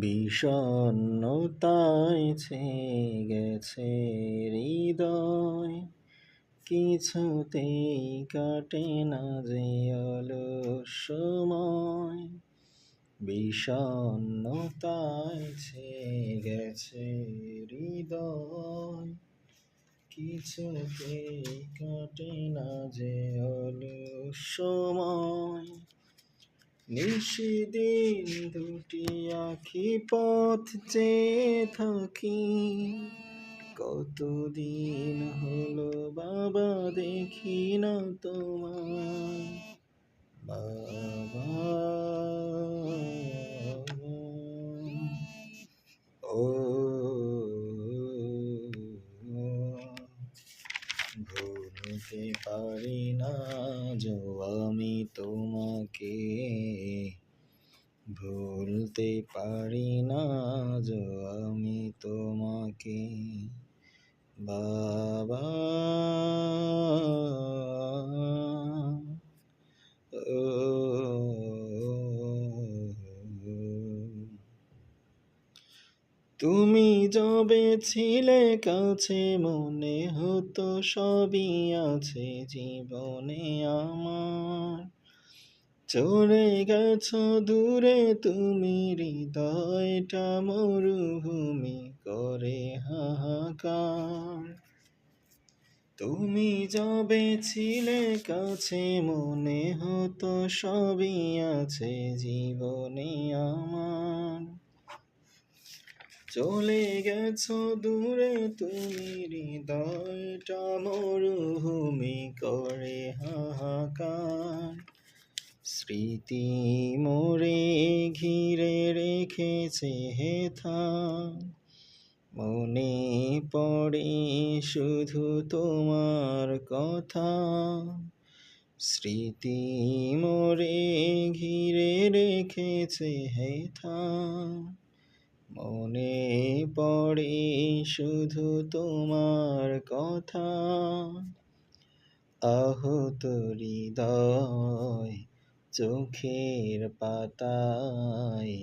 বিষণ্ণতায় ছেয়ে গেছে হৃদয়, কিছুতেই কাটে না যে অলস সময়। বিষণ্ণতায় ছেয়ে গেছে হৃদয়, কিছুতেই কাটে না যে অলস সময়। নিশিদিন দুটি আঁখি পথ চেয়ে থাকি, কতদিন হলো বাবা দেখি না তোমায়। বাবা, ও ভুলতে পারি না যো আমি তোমাকে, ভুলতে পারি না যো আমি তোমাকে। বাবা, তুমি যবে ছিলে কাছে মনে হতো সবই আছে জীবনে আমার। চলে গেছো দূরে তুমি, হৃদয়টা মরুভূমি করে হাহাকার। তুমি যবে ছিলে কাছে মনে হতো সবই আছে জীবনে আমার। চলে গেছো দূরে তুমি, হৃদয়টা মরুভূমি করে হাহাকার। স্মৃতি মোরে ঘিরে রেখেছে হেথা, মনে পড়ে শুধু তোমার কথা। স্মৃতি মোরে ঘিরে রেখেছে হেথা, মনে পড়ে শুধু তোমার কথা। আহত হৃদয় চোখের পাতায়